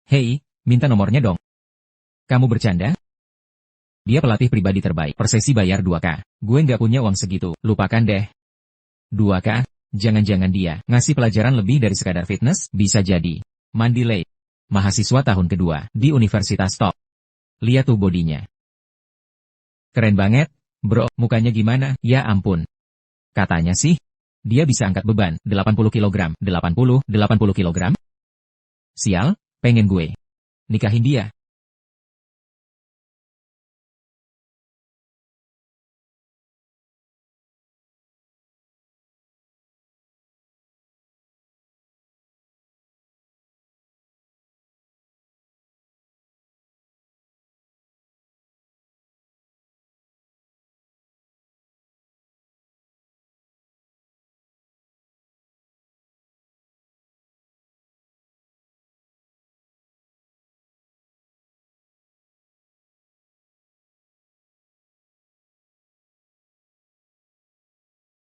Hei, minta nomornya dong. Kamu bercanda? Dia pelatih pribadi terbaik. Per sesi bayar 2K. Gue nggak punya uang segitu. Lupakan deh. 2K? Jangan-jangan dia ngasih pelajaran lebih dari sekadar fitness? Bisa jadi. Mandilay. Mahasiswa tahun kedua di Universitas Top. Lihat tuh bodinya. Keren banget, bro. Mukanya gimana? Ya ampun. Katanya sih, dia bisa angkat beban 80 kilogram. 80 kilogram? Sial, pengen gue nikahin dia.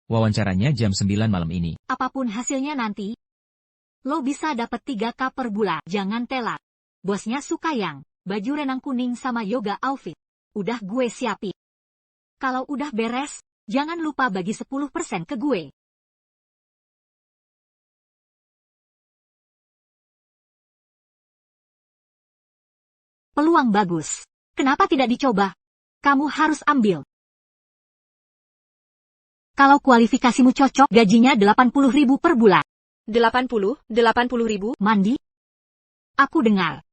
Wawancaranya jam 9 malam ini. Apapun hasilnya nanti, lo bisa dapat 3K per bulan. Jangan telat. Bosnya suka yang baju renang kuning sama yoga outfit. Udah gue siapin. Kalau udah beres, jangan lupa bagi 10% ke gue. Peluang bagus. Kenapa tidak dicoba? Kamu harus ambil. Kalau kualifikasimu cocok, gajinya 80.000 per bulan. 80 ribu? Mandi? Aku dengar.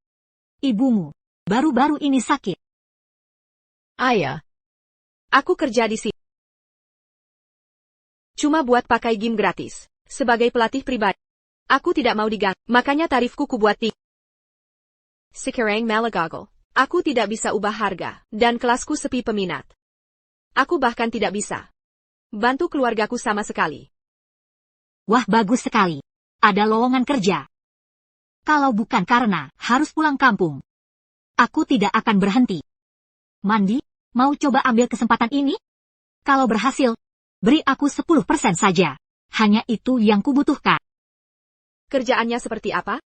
Ibumu baru-baru ini sakit. Ayah. Aku kerja di sini. Cuma buat pakai gym gratis. Sebagai pelatih pribadi. Aku tidak mau diganti. Makanya tarifku ku buat tinggi. Sekarang Malagagal. Aku tidak bisa ubah harga. Dan kelasku sepi peminat. Aku bahkan tidak bisa bantu keluargaku sama sekali. Wah, bagus sekali. Ada lowongan kerja. Kalau bukan karena harus pulang kampung, aku tidak akan berhenti. Mandi, mau coba ambil kesempatan ini? Kalau berhasil, beri aku 10% saja. Hanya itu yang kubutuhkan. Kerjaannya seperti apa?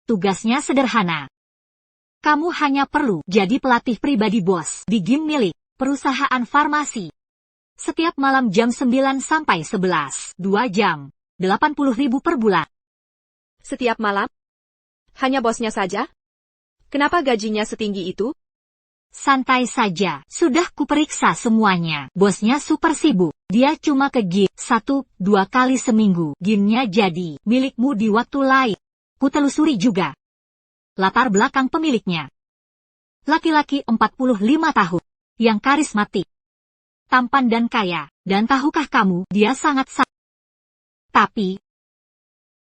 Tugasnya sederhana. Kamu hanya perlu jadi pelatih pribadi bos di gym milik perusahaan farmasi. Setiap malam jam 9 sampai 11, 2 jam, 80.000 per bulan. Setiap malam? Hanya bosnya saja? Kenapa gajinya setinggi itu? Santai saja, sudah kuperiksa semuanya. Bosnya super sibuk. Dia cuma ke gym 1-2 kali seminggu. Gymnya jadi milikmu di waktu lain. Kutelusuri juga latar belakang pemiliknya. Laki-laki 45 tahun, yang karismatik, tampan dan kaya, dan tahukah kamu, dia sangat tapi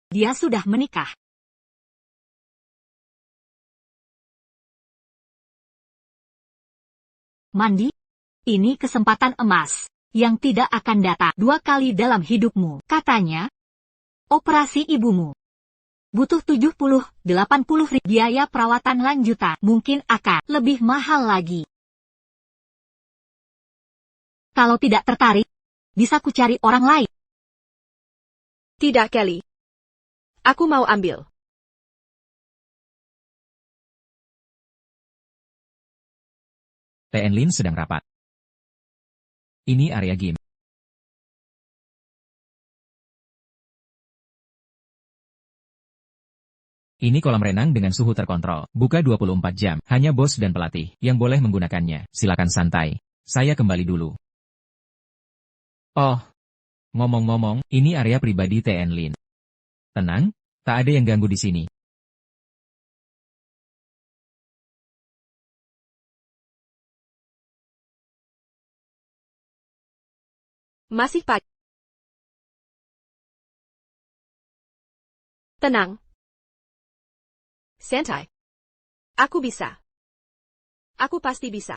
dia sudah menikah. Mandi, ini kesempatan emas yang tidak akan datang 2 kali dalam hidupmu, katanya. Operasi ibumu butuh 70-80 ribu. Biaya perawatan lanjutan mungkin akan lebih mahal lagi. Kalau tidak tertarik, bisa kucari orang lain. Tidak, Kelly. Aku mau ambil. TN Lin sedang rapat. Ini area gym. Ini kolam renang dengan suhu terkontrol. Buka 24 jam. Hanya bos dan pelatih yang boleh menggunakannya. Silakan santai. Saya kembali dulu. Oh, ngomong-ngomong, ini area pribadi TN Lin. Tenang, tak ada yang ganggu di sini. Masih pagi. Tenang. Santai. Aku bisa. Aku pasti bisa.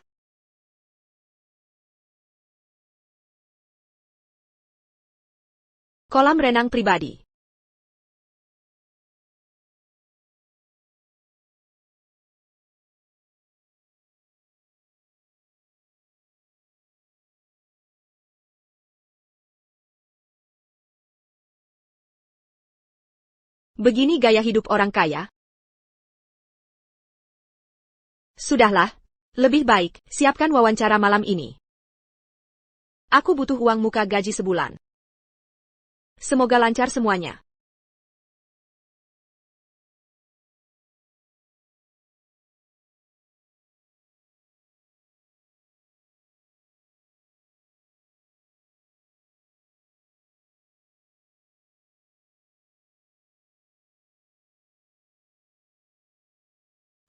Kolam renang pribadi. Begini gaya hidup orang kaya. Sudahlah. Lebih baik, siapkan wawancara malam ini. Aku butuh uang muka gaji sebulan. Semoga lancar semuanya.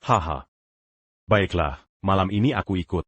Haha. Baiklah, malam ini aku ikut.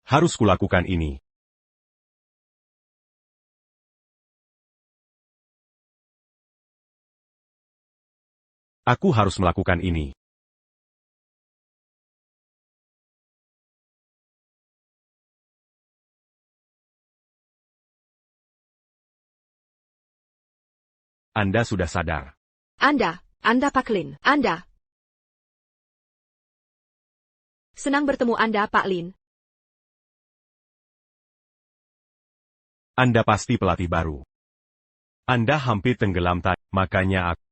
Harus kulakukan ini. Aku harus melakukan ini. Anda sudah sadar. Anda Pak Lin, Anda. Senang bertemu Anda, Pak Lin. Anda pasti pelatih baru. Anda hampir tenggelam tadi, makanya aku...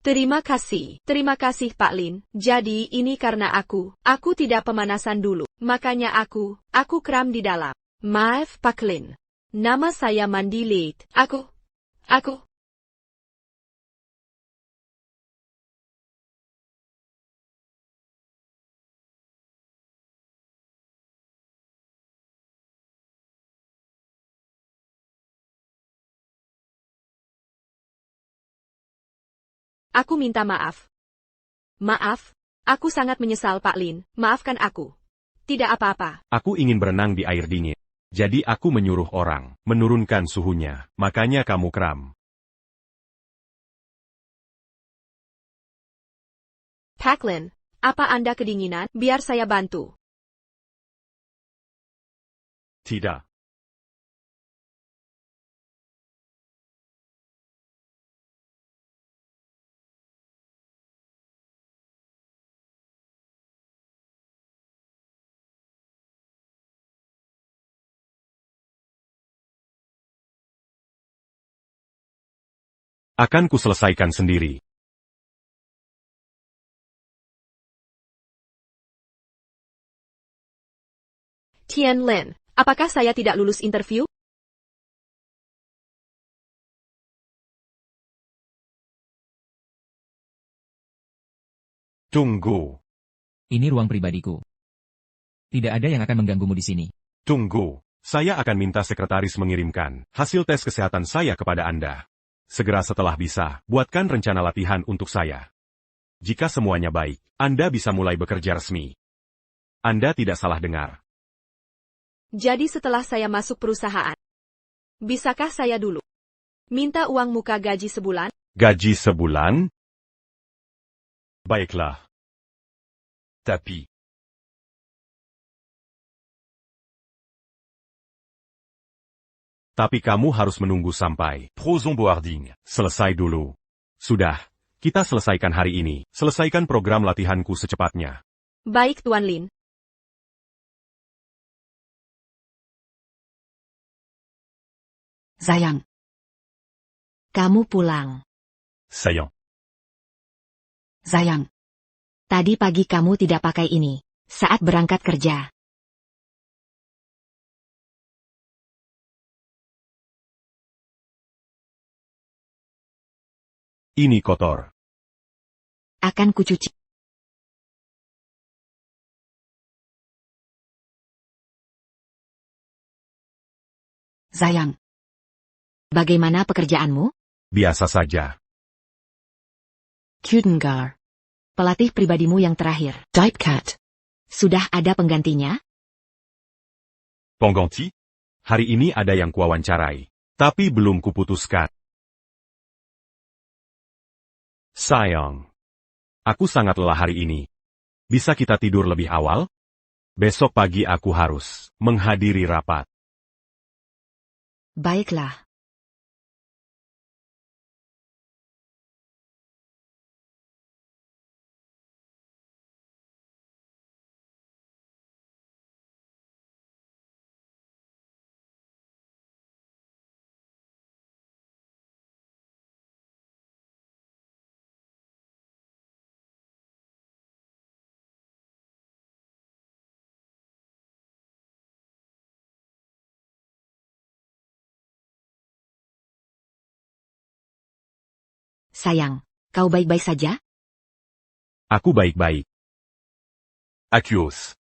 Terima kasih Pak Lin. Jadi ini karena aku tidak pemanasan dulu. Makanya aku kram di dalam. Maaf Pak Lin. Nama saya Mandi Late. Aku. Aku minta maaf. Maaf, aku sangat menyesal Pak Lin. Maafkan aku. Tidak apa-apa. Aku ingin berenang di air dingin. Jadi aku menyuruh orang menurunkan suhunya, makanya kamu kram. Pak Lin, apa Anda kedinginan? Biar saya bantu. Tidak. Akan kuselesaikan sendiri. Tian Lin, apakah saya tidak lulus interview? Tunggu. Ini ruang pribadiku. Tidak ada yang akan mengganggumu di sini. Tunggu. Saya akan minta sekretaris mengirimkan hasil tes kesehatan saya kepada Anda. Segera setelah bisa, buatkan rencana latihan untuk saya. Jika semuanya baik, Anda bisa mulai bekerja resmi. Anda tidak salah dengar. Jadi setelah saya masuk perusahaan, bisakah saya dulu minta uang muka gaji sebulan? Gaji sebulan? Baiklah. Tapi... Tapi kamu harus menunggu sampai pros onboarding selesai dulu. Sudah, kita selesaikan hari ini. Selesaikan program latihanku secepatnya. Baik Tuan Lin. Sayang. Kamu pulang. Sayang. Sayang. Tadi pagi kamu tidak pakai ini saat berangkat kerja. Ini kotor. Akan kucuci. Sayang. Bagaimana pekerjaanmu? Biasa saja. Kudengar. Pelatih pribadimu yang terakhir. Typecat. Sudah ada penggantinya? Pengganti? Hari ini ada yang kuwawancarai. Tapi belum kuputuskan. Sayang. Aku sangat lelah hari ini. Bisa kita tidur lebih awal? Besok pagi aku harus menghadiri rapat. Baiklah. Sayang, kau baik-baik saja? Aku baik-baik. Akyus.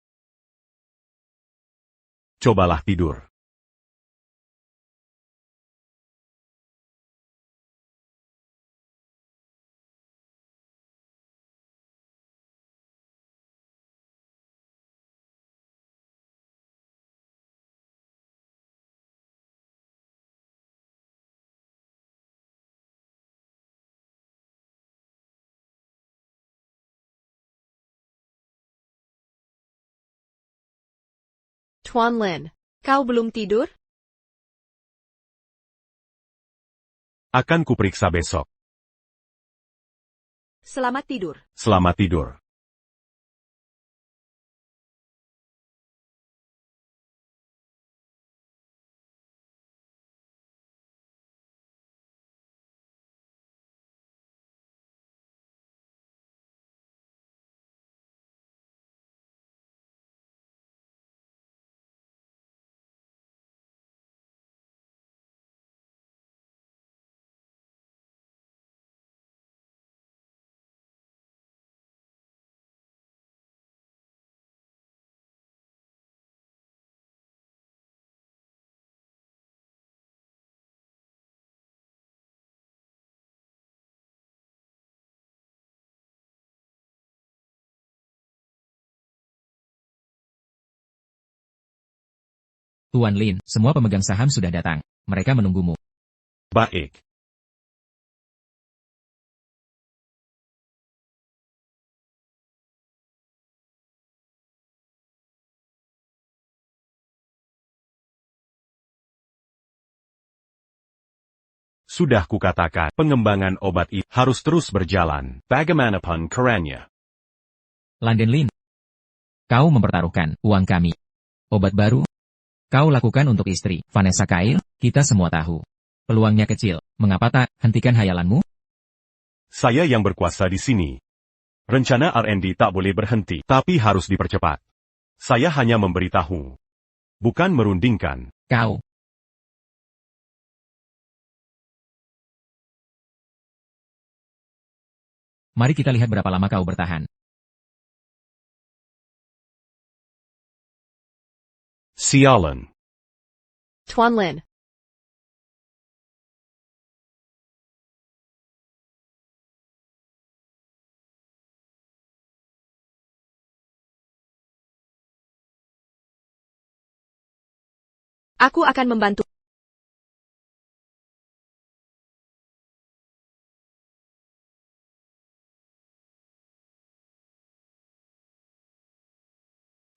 Cobalah tidur. Tuan Lin, kau belum tidur? Akan kuperiksa besok. Selamat tidur. Selamat tidur. Tuan Lin, semua pemegang saham sudah datang. Mereka menunggumu. Baik. Sudah kukatakan, pengembangan obat itu harus terus berjalan. Bagaimanapun caranya. Landen Lin. Kau mempertaruhkan uang kami. Obat baru? Kau lakukan untuk istri, Vanessa Kyle, kita semua tahu. Peluangnya kecil, mengapa tak hentikan hayalanmu? Saya yang berkuasa di sini. Rencana R&D tak boleh berhenti, tapi harus dipercepat. Saya hanya memberitahu. Bukan merundingkan. Kau. Mari kita lihat berapa lama kau bertahan. Sialan. Tuan Lin. Aku akan membantu.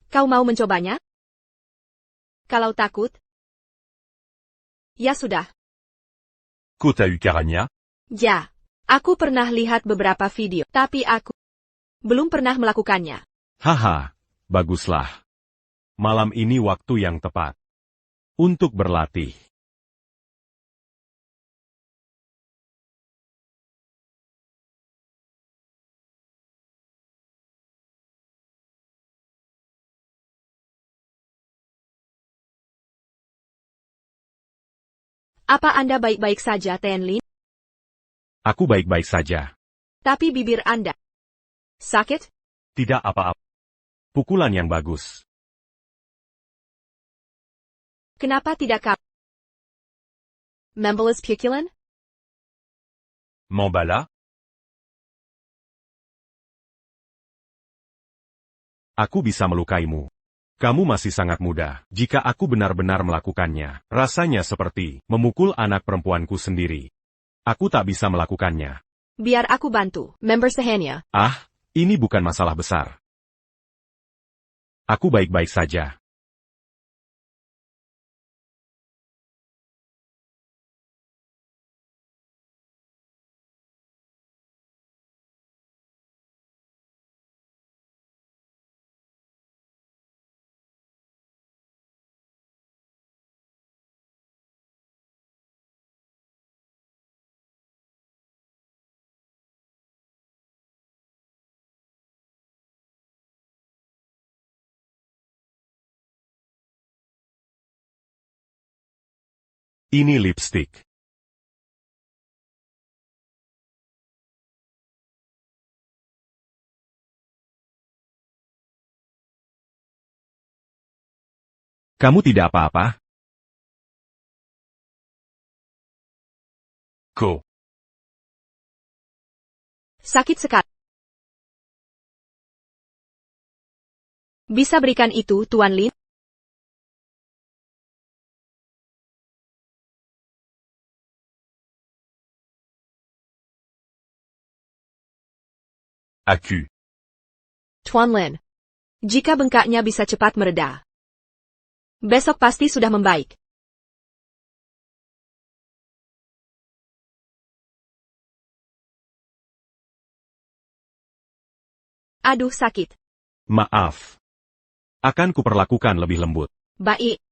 Kau mau mencobanya? Kalau takut? Ya sudah. Kota Ukaranya? Ya. Aku pernah lihat beberapa video, tapi aku belum pernah melakukannya. Haha, baguslah. Malam ini waktu yang tepat untuk berlatih. Apa Anda baik-baik saja, Ten Lin? Aku baik-baik saja. Tapi bibir Anda sakit? Tidak apa-apa. Pukulan yang bagus. Kenapa tidak kau? Membeles pukulan? Membala? Aku bisa melukaimu. Kamu masih sangat muda. Jika aku benar-benar melakukannya, rasanya seperti memukul anak perempuanku sendiri. Aku tak bisa melakukannya. Biar aku bantu. Member Sehenya. Ah, ini bukan masalah besar. Aku baik-baik saja. Ini lipstik. Kamu tidak apa-apa? Ko. Sakit sekali. Bisa berikan itu, Tuan Lin? Aku. Tuan Lin. Jika bengkaknya bisa cepat mereda. Besok pasti sudah membaik. Aduh, sakit. Maaf. Akan kuperlakukan lebih lembut. Baik.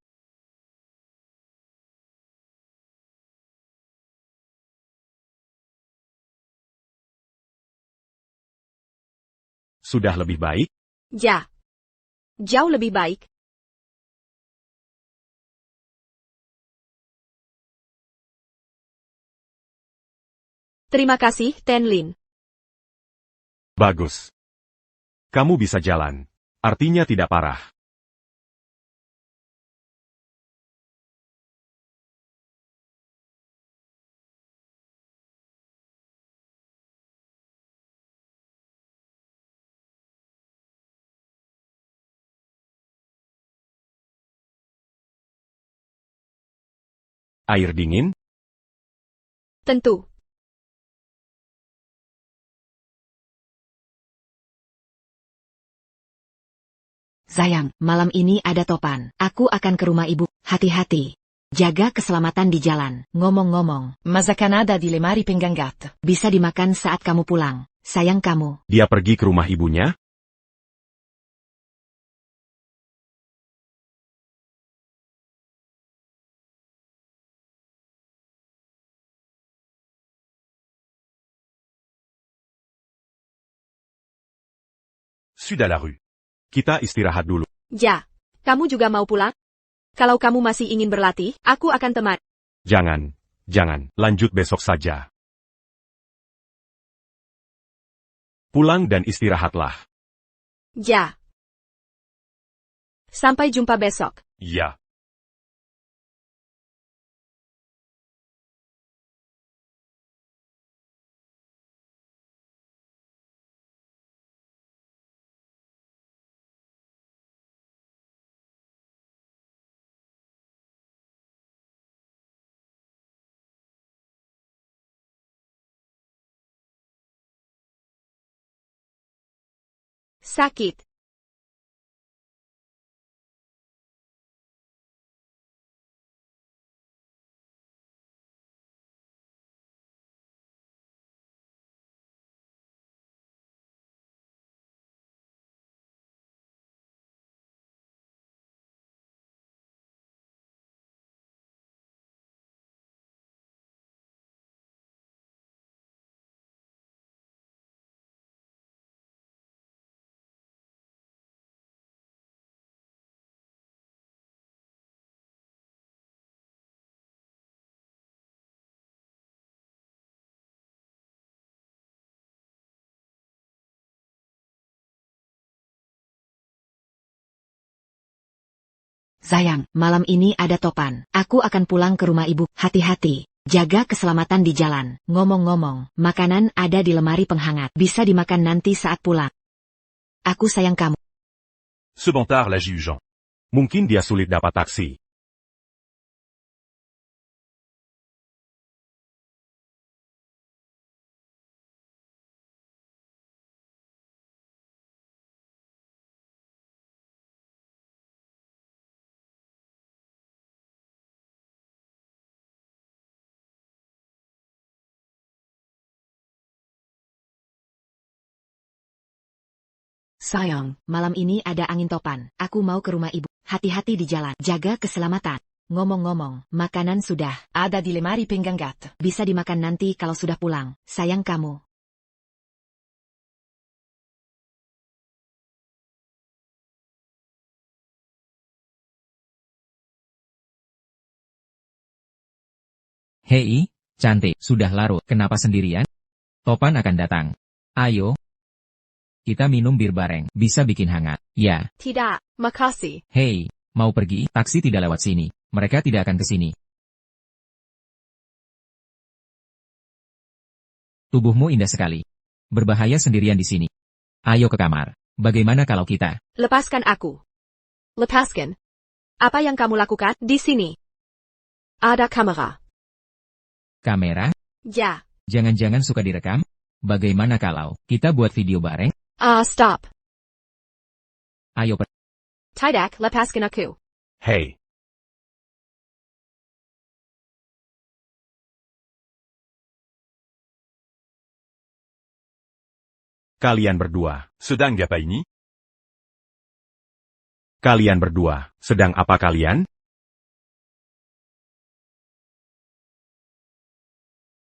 Sudah lebih baik? Ya. Jauh lebih baik. Terima kasih, Ten Lin. Bagus. Kamu bisa jalan. Artinya tidak parah. Air dingin? Tentu. Sayang, malam ini ada topan. Aku akan ke rumah ibu. Hati-hati. Jaga keselamatan di jalan. Ngomong-ngomong, masakan ada di lemari penggangat. Bisa dimakan saat kamu pulang. Sayang kamu. Dia pergi ke rumah ibunya? Sudah la rue. Kita istirahat dulu. Ya. Kamu juga mau pulang? Kalau kamu masih ingin berlatih, aku akan temani. Jangan. Lanjut besok saja. Pulang dan istirahatlah. Ya. Sampai jumpa besok. Ya. Sakit. Sayang, malam ini ada topan. Aku akan pulang ke rumah ibu. Hati-hati. Jaga keselamatan di jalan. Ngomong-ngomong, makanan ada di lemari penghangat. Bisa dimakan nanti saat pulang. Aku sayang kamu. Sebentar la jugeant. Mungkin dia sulit dapat taksi. Sayang, malam ini ada angin topan. Aku mau ke rumah ibu. Hati-hati di jalan. Jaga keselamatan. Ngomong-ngomong, makanan sudah ada di lemari pengangkat. Bisa dimakan nanti kalau sudah pulang. Sayang kamu. Hei, cantik, sudah larut, kenapa sendirian? Topan akan datang. Ayo, kita minum bir bareng, bisa bikin hangat. Ya, Tidak, makasih. hei, mau pergi? Taksi tidak lewat sini. Mereka tidak akan ke sini. Tubuhmu indah sekali. Berbahaya sendirian di sini. Ayo ke kamar. Bagaimana kalau kita? Lepaskan aku. Lepaskan. Apa yang kamu lakukan di sini? Ada kamera. Kamera? Ya. Jangan-jangan suka direkam? Bagaimana kalau kita buat video bareng? Stop. Ayo Tidak, lepaskan aku. Hei, kalian berdua, sedang apa ini? Kalian berdua, sedang apa kalian?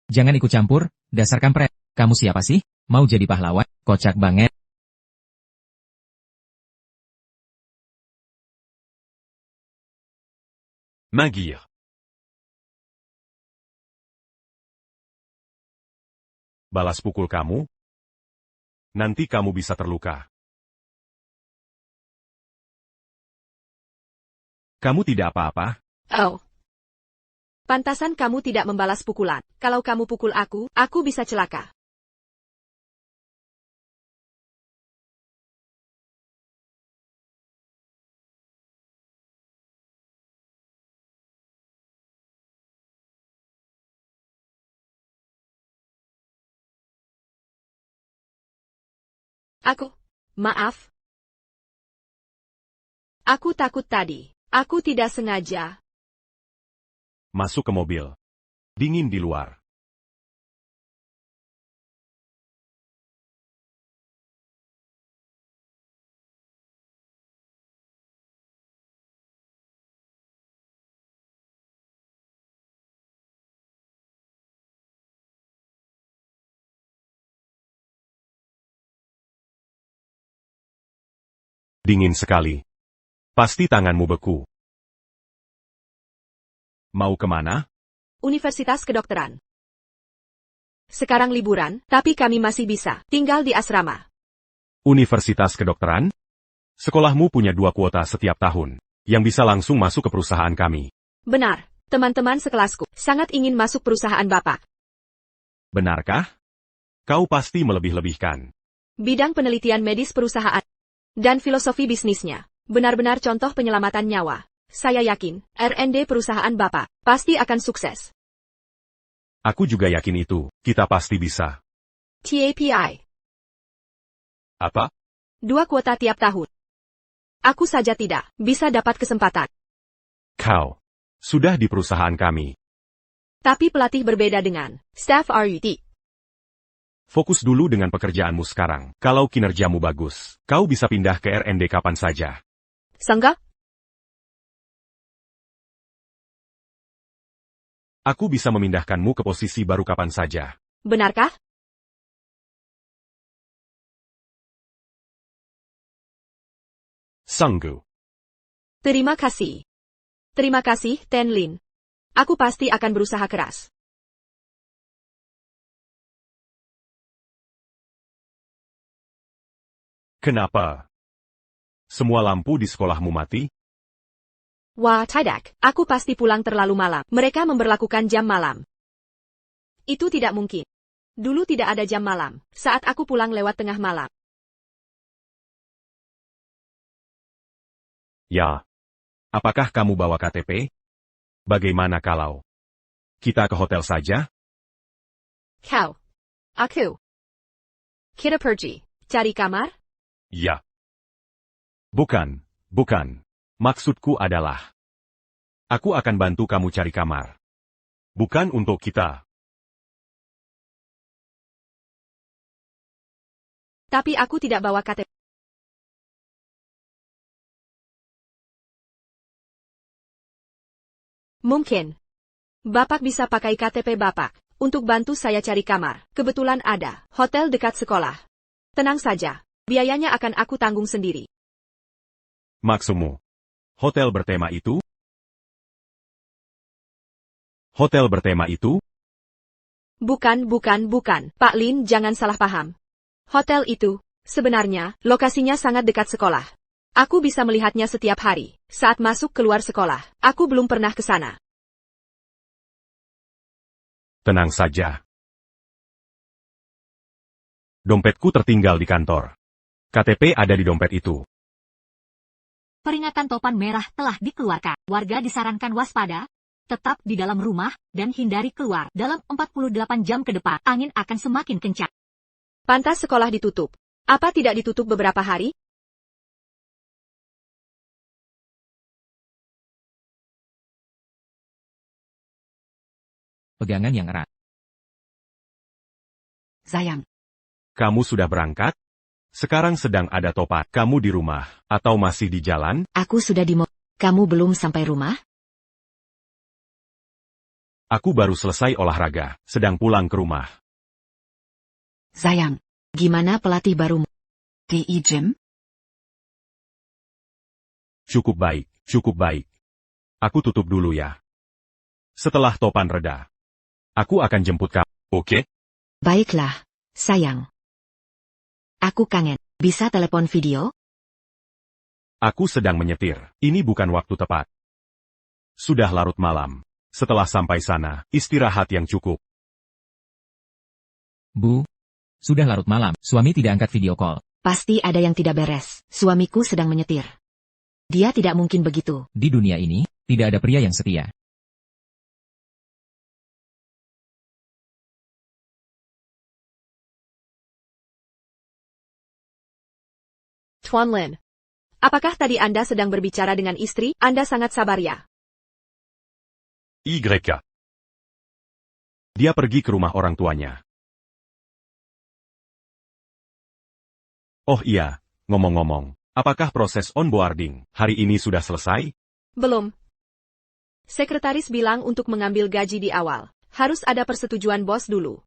Jangan ikut campur, dasar kampret. Kamu siapa sih? Mau jadi pahlawan? Kocak banget. Magir. Balas pukul kamu? Nanti kamu bisa terluka. Kamu tidak apa-apa? Oh. Pantasan kamu tidak membalas pukulan. Kalau kamu pukul aku bisa celaka. Maaf. Aku takut tadi. Aku tidak sengaja. Masuk ke mobil. Dingin di luar. Dingin sekali. Pasti tanganmu beku. Mau kemana? Universitas Kedokteran. Sekarang liburan, tapi kami masih bisa tinggal di asrama. Universitas Kedokteran? Sekolahmu punya 2 kuota setiap tahun, yang bisa langsung masuk ke perusahaan kami. Benar, teman-teman sekelasku sangat ingin masuk perusahaan Bapak. Benarkah? Kau pasti melebih-lebihkan. Bidang penelitian medis perusahaan dan filosofi bisnisnya benar-benar contoh penyelamatan nyawa. Saya yakin, R&D perusahaan Bapak pasti akan sukses. Aku juga yakin itu, kita pasti bisa. TAPI. Apa? 2 kuota tiap tahun. Aku saja tidak bisa dapat kesempatan. Kau sudah di perusahaan kami. Tapi pelatih berbeda dengan staff RUT. Fokus dulu dengan pekerjaanmu sekarang. Kalau kinerjamu bagus, kau bisa pindah ke R&D kapan saja. Sangga? Aku bisa memindahkanmu ke posisi baru kapan saja. Benarkah? Sanggu. Terima kasih. Terima kasih, Tenlin. Aku pasti akan berusaha keras. Kenapa? Semua lampu di sekolahmu mati? Wah, tidak. Aku pasti pulang terlalu malam. Mereka memberlakukan jam malam. Itu tidak mungkin. Dulu tidak ada jam malam, saat aku pulang lewat tengah malam. Ya. Apakah kamu bawa KTP? Bagaimana kalau kita ke hotel saja? Kau. Aku. Kita pergi. Cari kamar? Ya. Bukan. Maksudku adalah, aku akan bantu kamu cari kamar. Bukan untuk kita. Tapi aku tidak bawa KTP. Mungkin. Bapak bisa pakai KTP Bapak untuk bantu saya cari kamar. Kebetulan ada hotel dekat sekolah. Tenang saja, biayanya akan aku tanggung sendiri. Maksudmu? Hotel bertema itu? Hotel bertema itu? Bukan. Pak Lin, jangan salah paham. Hotel itu, sebenarnya, lokasinya sangat dekat sekolah. Aku bisa melihatnya setiap hari, saat masuk keluar sekolah. Aku belum pernah ke sana. Tenang saja. Dompetku tertinggal di kantor. KTP ada di dompet itu. Peringatan topan merah telah dikeluarkan. Warga disarankan waspada, tetap di dalam rumah, dan hindari keluar. Dalam 48 jam ke depan, angin akan semakin kencang. Pantas sekolah ditutup. Apa tidak ditutup beberapa hari? Pegangan yang erat. Sayang, Kamu sudah berangkat? Sekarang sedang ada topan. Kamu di rumah, atau masih di jalan? aku sudah di mobil. Kamu belum sampai rumah? Aku baru selesai olahraga, sedang pulang ke rumah. Sayang, gimana pelatih barumu? TI Gym? Cukup baik. Aku tutup dulu ya. Setelah topan reda, aku akan jemput kamu, oke? Baiklah, sayang. Aku kangen. Bisa telepon video? Aku sedang menyetir. Ini bukan waktu tepat. Sudah larut malam. Setelah sampai sana, istirahat yang cukup. Bu, sudah larut malam, suami tidak angkat video call. Pasti ada yang tidak beres. Suamiku sedang menyetir. Dia tidak mungkin begitu. Di dunia ini, tidak ada pria yang setia. Tuan Lin. Apakah tadi Anda sedang berbicara dengan istri? Anda sangat sabar ya. YK. Dia pergi ke rumah orang tuanya. Oh iya, ngomong-ngomong, apakah proses onboarding hari ini sudah selesai? Belum. Sekretaris bilang untuk mengambil gaji di awal, harus ada persetujuan bos dulu.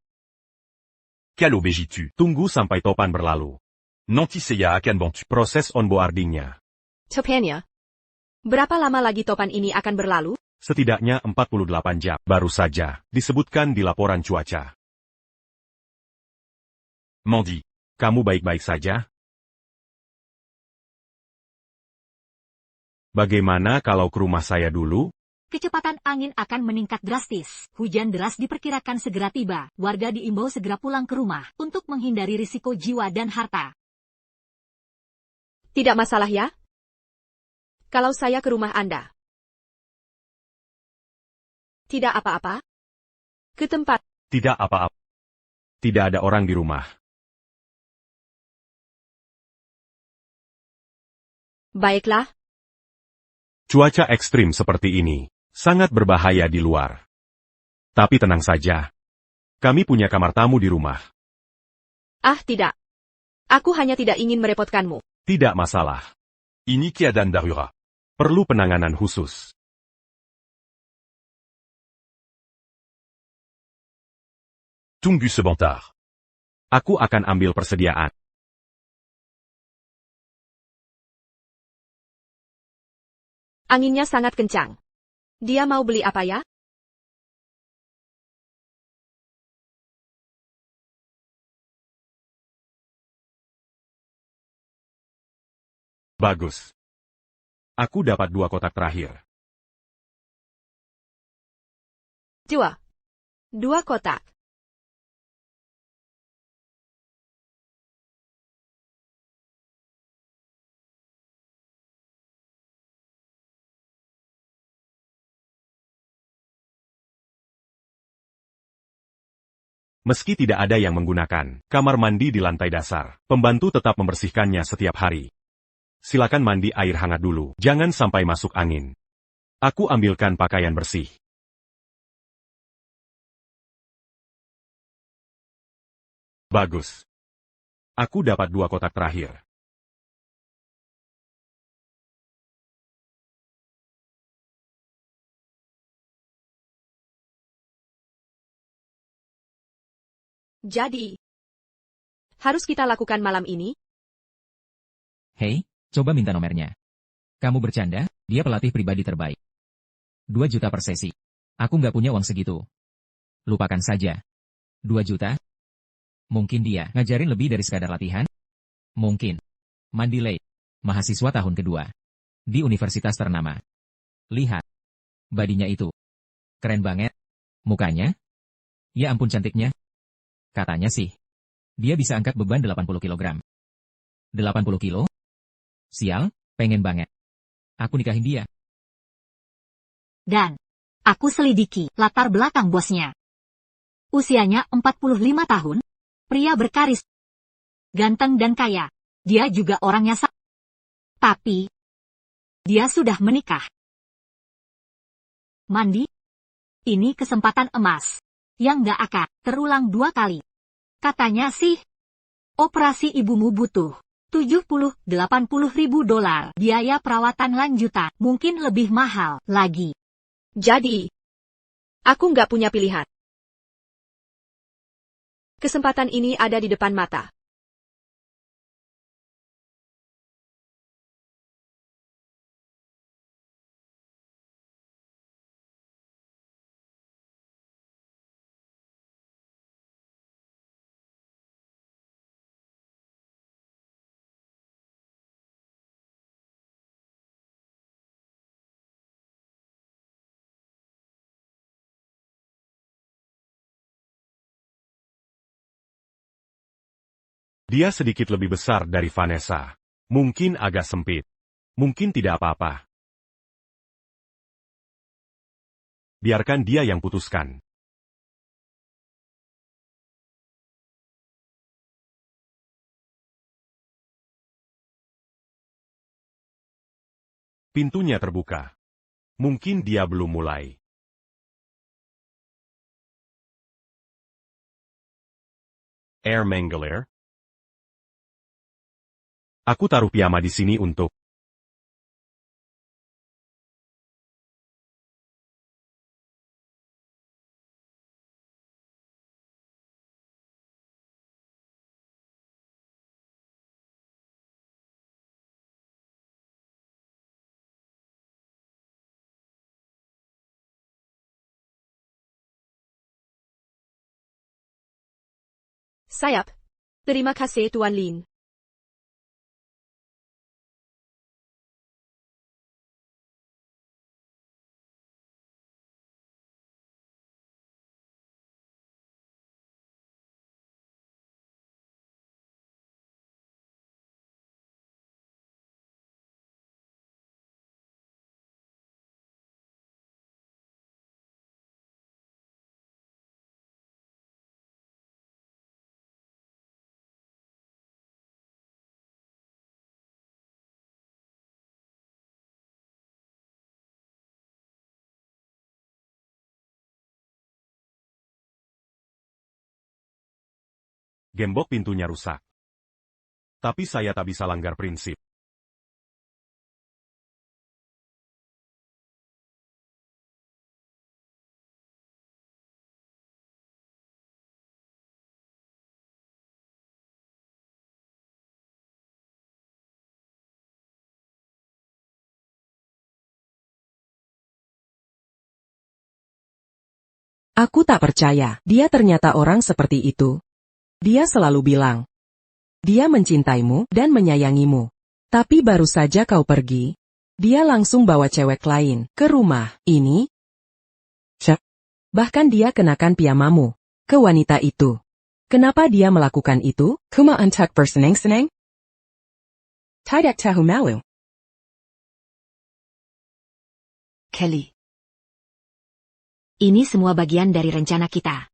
Kalau begitu, tunggu sampai topan berlalu. Nanti saya akan bantu proses onboardingnya. Topannya. Berapa lama lagi topan ini akan berlalu? Setidaknya 48 jam. Baru saja, disebutkan di laporan cuaca. Mandy, kamu baik-baik saja? Bagaimana kalau ke rumah saya dulu? Kecepatan angin akan meningkat drastis. Hujan deras diperkirakan segera tiba. Warga diimbau segera pulang ke rumah untuk menghindari risiko jiwa dan harta. Tidak masalah ya? Kalau saya ke rumah Anda. Tidak apa-apa? Ke tempat. Tidak apa-apa. Tidak ada orang di rumah. Baiklah. Cuaca ekstrim seperti ini sangat berbahaya di luar. Tapi tenang saja. Kami punya kamar tamu di rumah. Ah, tidak. Aku hanya tidak ingin merepotkanmu. Tidak masalah. Ini keadaan darurat. Perlu penanganan khusus. Tunggu sebentar. Aku akan ambil persediaan. Anginnya sangat kencang. Dia mau beli apa ya? Bagus. Aku dapat 2 kotak terakhir. 2 kotak. Meski tidak ada yang menggunakan kamar mandi di lantai dasar, pembantu tetap membersihkannya setiap hari. Silakan mandi air hangat dulu, jangan sampai masuk angin. Aku ambilkan pakaian bersih. Bagus. Aku dapat 2 kotak terakhir. Jadi, harus kita lakukan malam ini? Hei, coba minta nomornya. Kamu bercanda, dia pelatih pribadi terbaik. 2 juta per sesi. Aku nggak punya uang segitu. Lupakan saja. 2 juta? Mungkin dia ngajarin lebih dari sekadar latihan? Mungkin. Mandilay, mahasiswa tahun kedua. Di universitas ternama. Lihat. Badinya itu. Keren banget. Mukanya? Ya ampun cantiknya. Katanya sih. Dia bisa angkat beban 80 kilogram. 80 kilo? Sial, pengen banget. Aku nikahin dia. Dan aku selidiki latar belakang bosnya. Usianya 45 tahun, pria berkaris, ganteng dan kaya. Dia juga orangnya tapi dia sudah menikah. Mandi, ini kesempatan emas yang gak akan terulang 2 kali. Katanya sih, operasi ibumu butuh 70-80 ribu dolar. Biaya perawatan lanjutan mungkin lebih mahal lagi. Jadi, aku nggak punya pilihan. Kesempatan ini ada di depan mata. Dia sedikit lebih besar dari Vanessa. Mungkin agak sempit. Mungkin tidak apa-apa. Biarkan dia yang putuskan. Pintunya terbuka. Mungkin dia belum mulai. Air Mangler. Aku taruh piyama di sini untuk... Sayap. Terima kasih Tuan Lin. Gembok pintunya rusak. Tapi saya tak bisa langgar prinsip. Aku tak percaya, dia ternyata orang seperti itu. Dia selalu bilang, dia mencintaimu dan menyayangimu. Tapi baru saja kau pergi, dia langsung bawa cewek lain ke rumah ini. Bahkan dia kenakan piyamamu ke wanita itu. Kenapa dia melakukan itu? Kuma antak bersenang-senang? Tidak tahu malu. Kelly. Ini semua bagian dari rencana kita.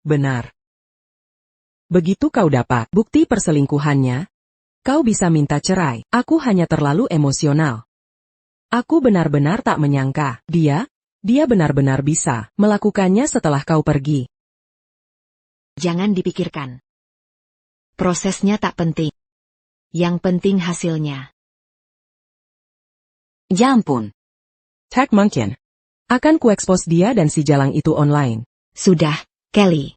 Benar. Begitu kau dapat bukti perselingkuhannya, kau bisa minta cerai. Aku hanya terlalu emosional. Aku benar-benar tak menyangka, dia benar-benar bisa melakukannya setelah kau pergi. Jangan dipikirkan. Prosesnya tak penting. Yang penting hasilnya. Ya ampun. Tak mungkin. Akan kuekspos dia dan si jalang itu online. Sudah, Kelly.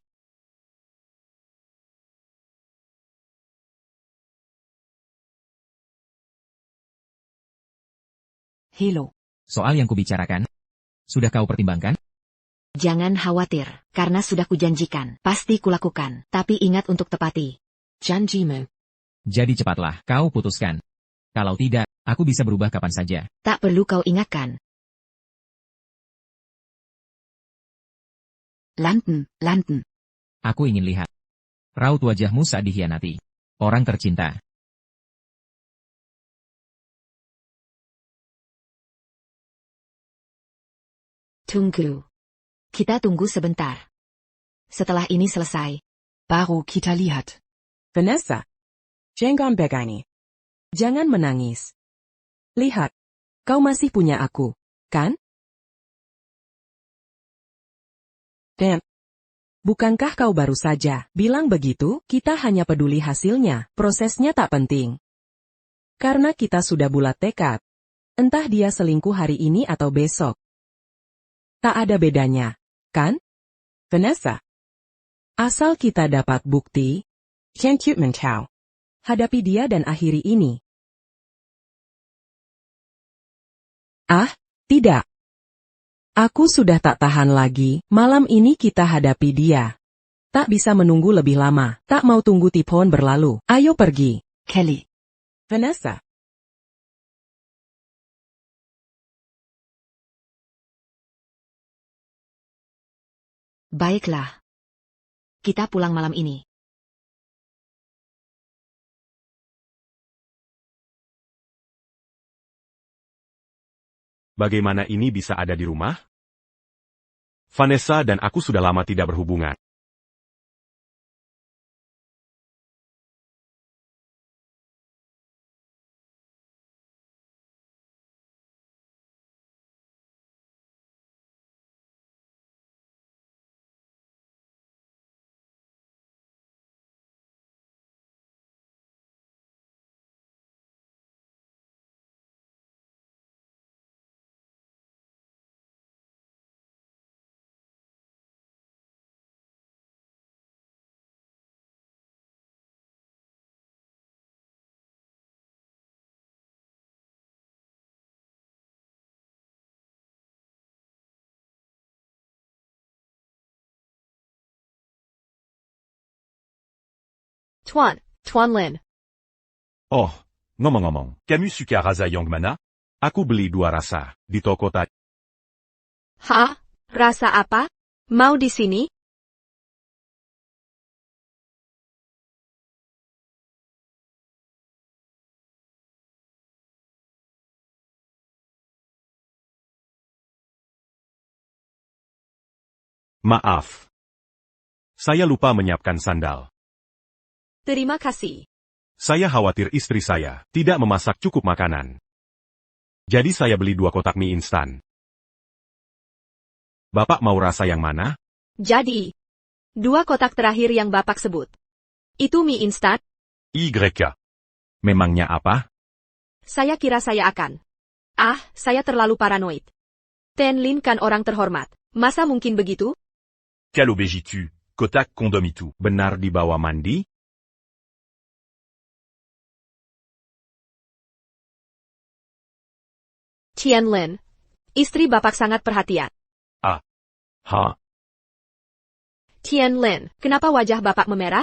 Hello. Soal yang kubicarakan, sudah kau pertimbangkan? Jangan khawatir, karena sudah kujanjikan, pasti kulakukan. Tapi ingat untuk tepati. Janjimu. Jadi cepatlah, kau putuskan. Kalau tidak, aku bisa berubah kapan saja. Tak perlu kau ingatkan. Landen. Aku ingin lihat raut wajahmu saat dikhianati orang tercinta. Tunggu. Kita tunggu sebentar. Setelah ini selesai, baru kita lihat. Vanessa. Jangan begini. Jangan menangis. Lihat. Kau masih punya aku, kan? Dan, bukankah kau baru saja bilang begitu? Kita hanya peduli hasilnya, prosesnya tak penting. Karena kita sudah bulat tekad. Entah dia selingkuh hari ini atau besok. Tak ada bedanya, kan? Vanessa. Asal kita dapat bukti, can't you mentau? Hadapi dia dan akhiri ini. Ah, tidak. Aku sudah tak tahan lagi, malam ini kita hadapi dia. Tak bisa menunggu lebih lama, tak mau tunggu tipuan berlalu. Ayo pergi. Kelly. Vanessa. Baiklah. Kita pulang malam ini. Bagaimana ini bisa ada di rumah? Vanessa dan aku sudah lama tidak berhubungan. Tuan Lin. Oh, ngomong-ngomong, kamu suka rasa yang mana? Aku beli 2 rasa, di toko tadi. Hah? Rasa apa? Mau di sini? Maaf. Saya lupa menyiapkan sandal. Terima kasih. Saya khawatir istri saya tidak memasak cukup makanan. Jadi saya beli 2 kotak mie instan. Bapak mau rasa yang mana? Jadi, 2 kotak terakhir yang Bapak sebut. Itu mie instan? YK. Memangnya apa? Saya kira saya akan. Ah, saya terlalu paranoid. Ten Lin kan orang terhormat. Masa mungkin begitu? Quel obégitu, kotak kondom itu. Benar di bawah mandi? Tian Lin. Istri Bapak sangat perhatian. Ha? Tian Lin, kenapa wajah Bapak memerah?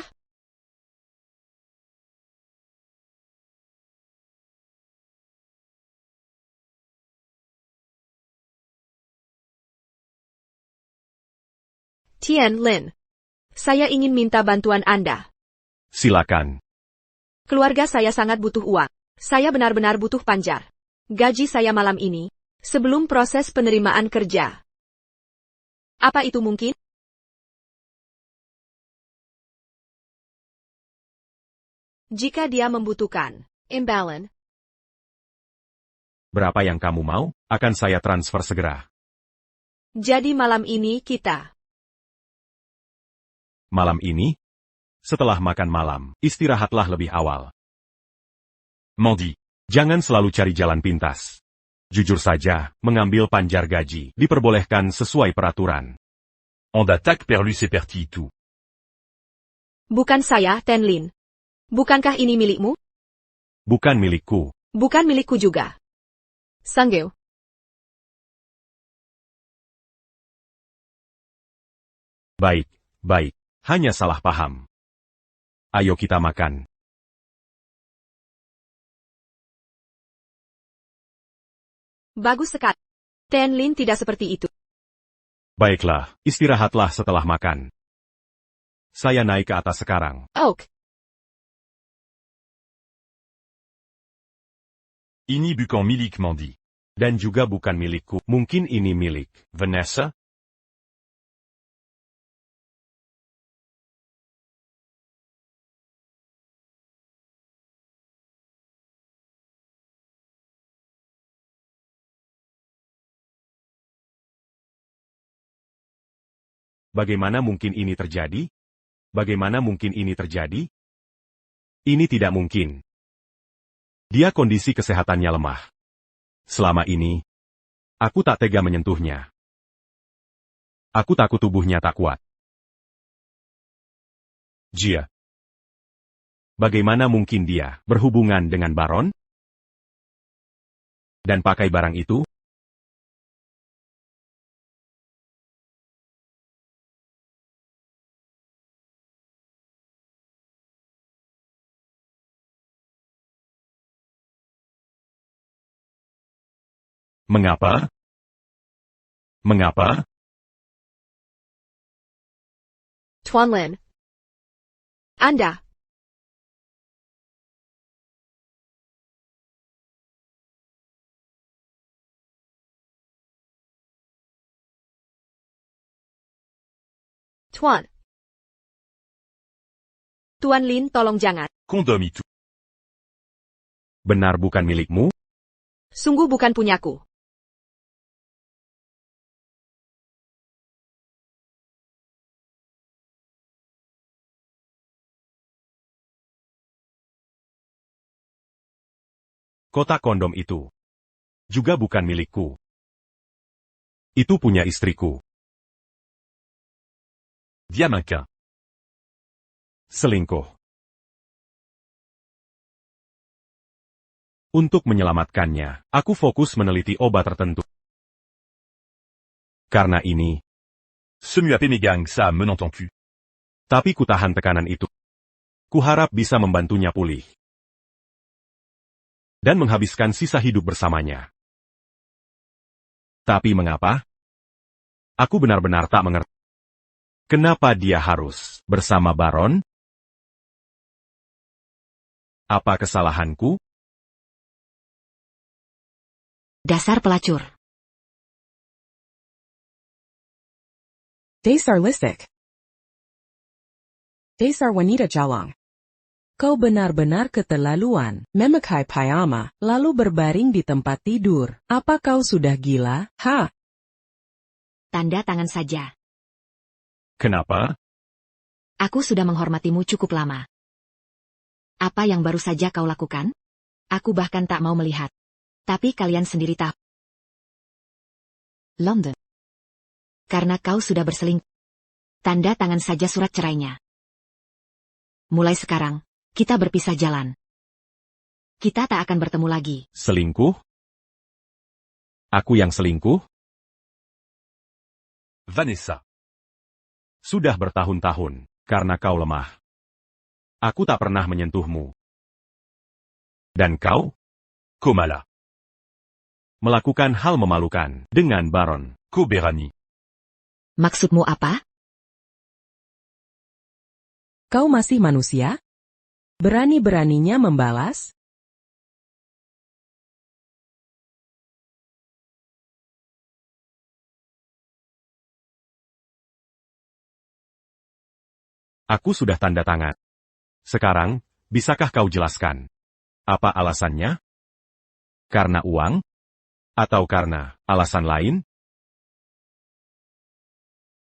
Tian Lin. Saya ingin minta bantuan Anda. Silakan. Keluarga saya sangat butuh uang. Saya benar-benar butuh panjar. Gaji saya malam ini, sebelum proses penerimaan kerja. Apa itu mungkin? Jika dia membutuhkan imbalance. Berapa yang kamu mau? Akan saya transfer segera. Jadi malam ini kita. Malam ini? Setelah makan malam, istirahatlah lebih awal. Modi, jangan selalu cari jalan pintas. Jujur saja, mengambil panjar gaji diperbolehkan sesuai peraturan. En d'attaque perlus et perti tout. Bukan saya, Tenlin. Bukankah ini milikmu? Bukan milikku. Bukan milikku juga. Sanggeo. Baik, baik. Hanya salah paham. Ayo kita makan. Bagus sekali. Tenlin tidak seperti itu. Baiklah, istirahatlah setelah makan. Saya naik ke atas sekarang. Oak. Ini bukan milik Mandy. Dan juga bukan milikku. Mungkin ini milik Vanessa? Bagaimana mungkin ini terjadi? Bagaimana mungkin ini terjadi? Ini tidak mungkin. Dia kondisi kesehatannya lemah. Selama ini, aku tak tega menyentuhnya. Aku takut tubuhnya tak kuat. Jia. Bagaimana mungkin dia berhubungan dengan Baron? Dan pakai barang itu? Mengapa? Mengapa? Tuan Lin. Anda. Tuan. Tuan Lin, tolong jangan. Condom itu. Benar bukan milikmu? Sungguh bukan punyaku. Kotak kondom itu juga bukan milikku. Itu punya istriku. Diamanquin. Selingkuh. Untuk menyelamatkannya, aku fokus meneliti obat tertentu. Karena ini, Semu appelé mes gangs, ça me n'entend plus. tapi ku tahan tekanan itu. Kuharap bisa membantunya pulih. Dan menghabiskan sisa hidup bersamanya. Tapi mengapa? Aku benar-benar tak mengerti. Kenapa dia harus bersama Baron? Apa kesalahanku? Dasar pelacur. Dasar lisik. Dasar wanita jalang. Kau benar-benar keterlaluan, memakai payama, lalu berbaring di tempat tidur. Apa kau sudah gila, ha? Tanda tangan saja. Kenapa? Aku sudah menghormatimu cukup lama. Apa yang baru saja kau lakukan? Aku bahkan tak mau melihat. Tapi kalian sendiri tahu. London. Karena kau sudah berselingkuh. Tanda tangan saja surat cerainya. Mulai sekarang, kita berpisah jalan. Kita tak akan bertemu lagi. Selingkuh? Aku yang selingkuh? Vanessa. Sudah bertahun-tahun, karena kau lemah. Aku tak pernah menyentuhmu. Dan kau? Komala. Melakukan hal memalukan dengan Baron. Koberani. Maksudmu apa? Kau masih manusia? Berani-beraninya membalas? Aku sudah tanda tangan. Sekarang, bisakah kau jelaskan? Apa alasannya? Karena uang? Atau karena alasan lain?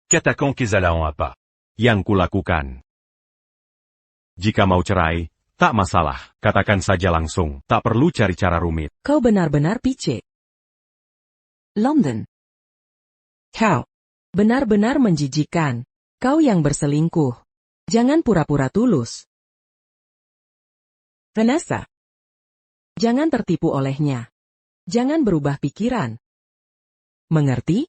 Qu'attaquant Kezala en apa. Yang kulakukan. Jika mau cerai, tak masalah, katakan saja langsung, tak perlu cari cara rumit. Kau benar-benar pice. London. Kau. Benar-benar menjijikan. Kau yang berselingkuh. Jangan pura-pura tulus. Vanessa. Jangan tertipu olehnya. Jangan berubah pikiran. Mengerti?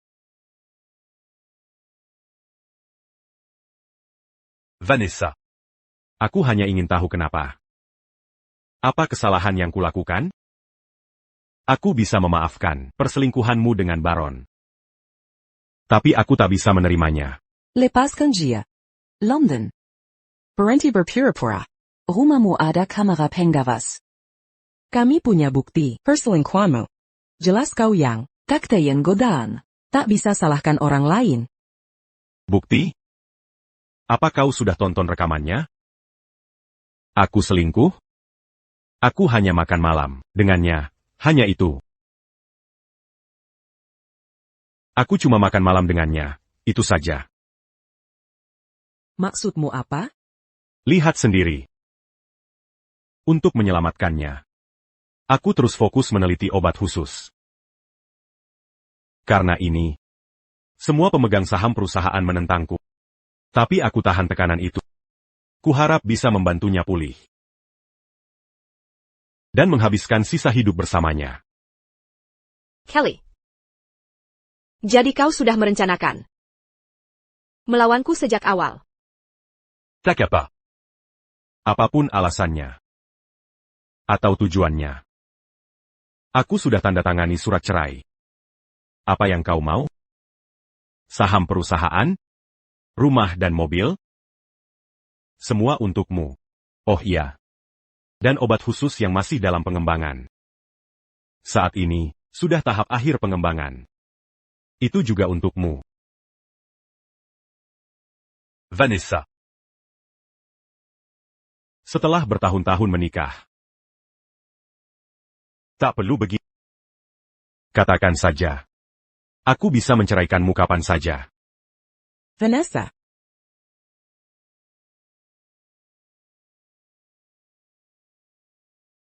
Vanessa. Aku hanya ingin tahu kenapa. Apa kesalahan yang kulakukan? Aku bisa memaafkan perselingkuhanmu dengan Baron. Tapi aku tak bisa menerimanya. Lepaskan dia. London. Berhenti berpura-pura. Rumahmu ada kamera pengawas. Kami punya bukti perselingkuhanmu. Jelas kau yang kakteyan godaan. Tak bisa salahkan orang lain. Bukti? Apa kau sudah tonton rekamannya? Aku selingkuh? Aku hanya makan malam dengannya. Hanya itu. Aku cuma makan malam dengannya. Itu saja. Maksudmu apa? Lihat sendiri. Untuk menyelamatkannya, aku terus fokus meneliti obat khusus. Karena ini, semua pemegang saham perusahaan menentangku. Tapi aku tahan tekanan itu. Kuharap bisa membantunya pulih. Dan menghabiskan sisa hidup bersamanya. Kelly. Jadi kau sudah merencanakan melawanku sejak awal. Tak apa. Apapun alasannya. Atau tujuannya. Aku sudah tanda tangani surat cerai. Apa yang kau mau? Saham perusahaan? Rumah dan mobil? Semua untukmu. Oh iya. Dan obat khusus yang masih dalam pengembangan. Saat ini, sudah tahap akhir pengembangan. Itu juga untukmu. Vanessa. Setelah bertahun-tahun menikah. Tak perlu begitu. Katakan saja. Aku bisa menceraikanmu kapan saja. Vanessa.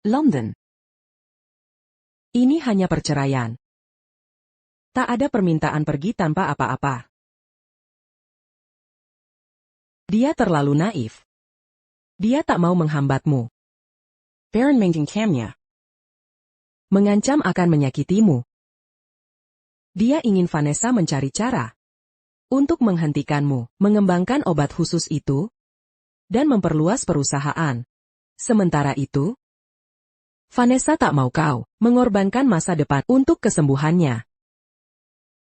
London. Ini hanya perceraian. Tak ada permintaan pergi tanpa apa-apa. Dia terlalu naif. Dia tak mau menghambatmu. Baron mengancamnya. Mengancam akan menyakitimu. Dia ingin Vanessa mencari cara untuk menghentikanmu, mengembangkan obat khusus itu, dan memperluas perusahaan. Sementara itu, Vanessa tak mau kau mengorbankan masa depan untuk kesembuhannya.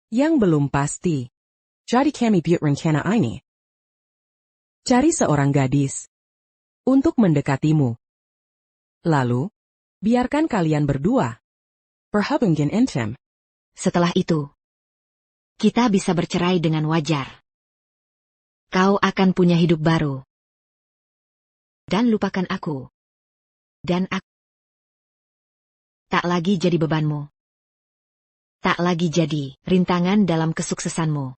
Yang belum pasti. Jadi kami buat rencana ini. Cari seorang gadis untuk mendekatimu. Lalu, biarkan kalian berdua berhubungan intim. Setelah itu, kita bisa bercerai dengan wajar. Kau akan punya hidup baru. Dan lupakan aku. Dan aku tak lagi jadi bebanmu. Tak lagi jadi rintangan dalam kesuksesanmu.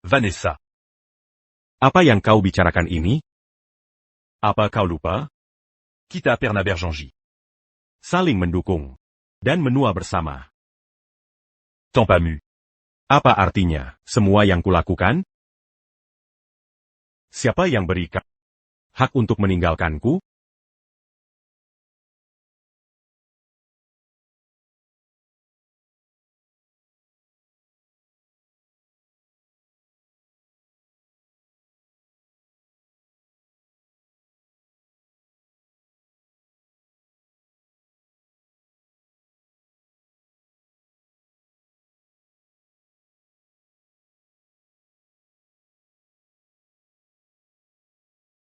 Vanessa. Apa yang kau bicarakan ini? Apa kau lupa? Kita pernah berjanji. Saling mendukung. Dan menua bersama. Tant pas mu. Apa artinya, semua yang kulakukan? Siapa yang berikan hak untuk meninggalkanku?